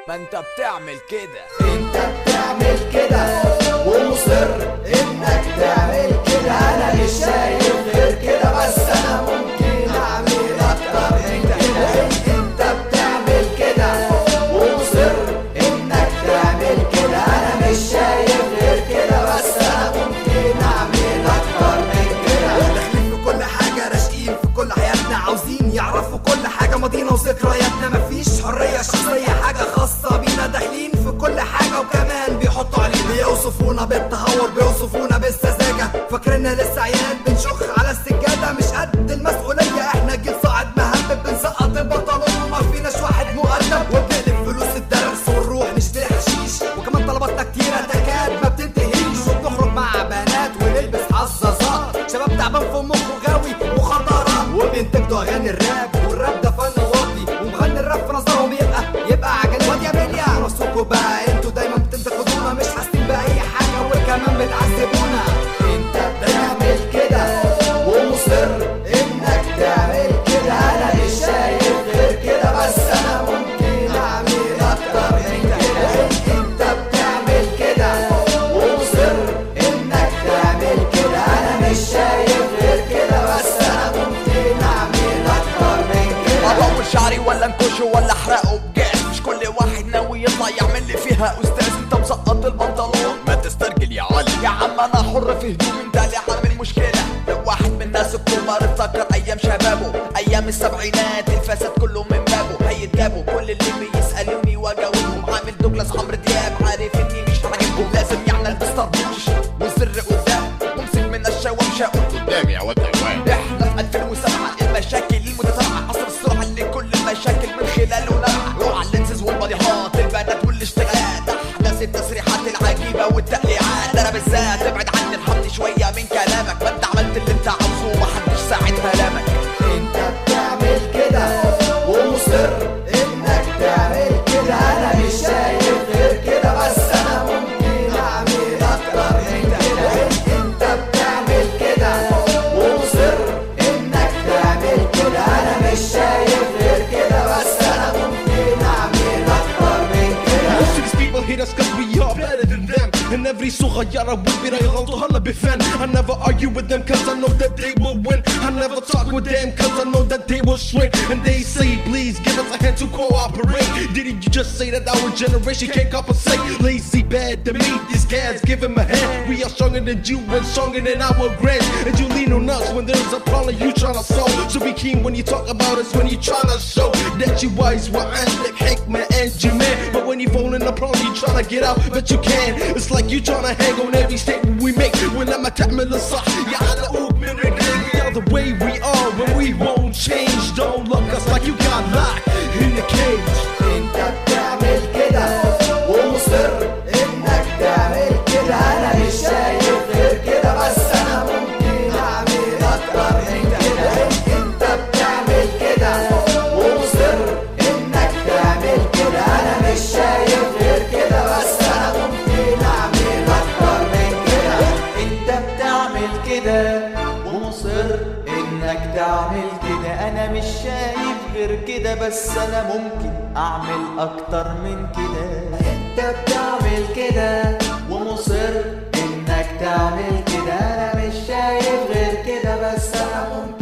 ما انت بتعمل كده، انت بتعمل كده ومصر انك تعمل كده. انا مش شايف غير كده، بس انا ممكن اعمل اكتر من كده. انت بتعمل كده ومصر انك تعمل كده. انا مش شايف غير كده، بس انا ممكن اعمل اكتر من كده. داخلين في كل حاجة، راشقين في كل حياتنا، عاوزين يعرفوا كل حاجة ماضينا وذكرياتنا. مفيش حرية شخصية، حاجة خاصة بينا. داخلين في كل حاجة وكمان بيحطوا علينا، بيوصفونا بالتهور، بيوصفونا بالسذاجة. فاكريننا لسه عيال بنشخ على السجادة، مش قد المسؤولية. احنا جيل صاعد مهبب، بنسقط البنطلون وما فيناش واحد مؤدب. وبنقلب فلوس الدرس ونروح نشتري حشيش، وكمان طلباتنا كتيرة تكاد ما بتنتهيش. وبنخرج مع بنات ونلبس حظاظات، شباب تعبان في مخه غاوي مخدرات. وبينتجدوا اغاني الراب، والراب ده فن واطي، ومغني الراب في نظرهم يبقى عجل. واد يا بليا راسكوا بقى، انتوا دايما بتنتقدونا، مش حاسين بأي حاجة وكمان بتعذبونا. انت بتعمل كده ومصر انك تعمل كده. انا مش شايف غير كده، بس انا ممكن اعمل اكتر من كده. انت بتعمل كده ومصر انك تعمل كده. انا مش شايف غير كده، بس انا ممكن اعمل اكتر من كده. اطول شعري ولا انكشه ولا احرقه بجاز، مش كل واحد ناوي يطلع يعمل لي فيها استاذ. انت مسقط البنطلون ما تسترجل يا علي، يا عم انا حر في هدومي، انت اللي عامل مشكله. لو واحد من الناس الكبار افتكر ايام شبابه، ايام السبعينات الفساد كله من بابه. هيتجابوا كل اللي بيسالوني واجاوبهم، عامل دوجلاس عمرو دياب، عارف اني مش هعجبهم. لازم يعني البس طربوش والسر قدام، وامسك من الشاومش اقول قدامي يا واد حيوان. احنا في 2007 المشاكل المتتابعه، عصر السرعه اللي كل المشاكل من خلاله نرعى. روح على اللينسز والباديهات، البنات والاشتغالات، احداث التسريحات العجيبه والتقليعات. انا بالذات ابعد عني، ارحمني شويه من كلامك، ما انت عملت اللي انت عاوزه ومحدش ساعدها لامك. انت بتعمل كده ومصر انك تعمل كده. انا مش شايف غير كده، بس انا ممكن اعمل اكتر من كده. انت بتعمل كده ومصر انك تعمل كده. انا مش شايف غير كده، بس انا ممكن اعمل اكتر من كده. Most of these people hate us cause we are better than them. And every صغيرة والكبيرة يغلطوا هلا بفن. I never argue with them cause I know that they will win. I never talk with them cause I know that they will shrink. And they say please give us a hand to cooperate. Didn't you just say that our generation can't compensate? Lazy bad to meet these guys, give them a hand. We are stronger than you and stronger than our grands. And you lean on us when there's a problem you tryna solve. So be keen when you talk about us, when you tryna show that you wise وعندك حكمة and you man. But when you fall in the problem you tryna get out but you can't. It's like you tryna hang on every statement we make. ولما تعمل الصح يعلقوك من رجليك. We are the way we are when we won't change. Don't look us like you got locked in the cage. انت بتعمل كده ومصر انك تعمل كده. انا مش شايف غير كده، بس انا ممكن اعمل اكتر من كده. انت بتعمل كده ومصر انك تعمل كده. انا مش شايف غير كده، بس انا ممكن اعمل اكتر من كده. انت بتعمل كده ومصر انك تعمل كده. انا مش شايف غير كده، بس انا ممكن اعمل اكتر من كده. انت بتعمل كده ومصر انك تعمل كده. انا مش شايف غير كده، بس انا ممكن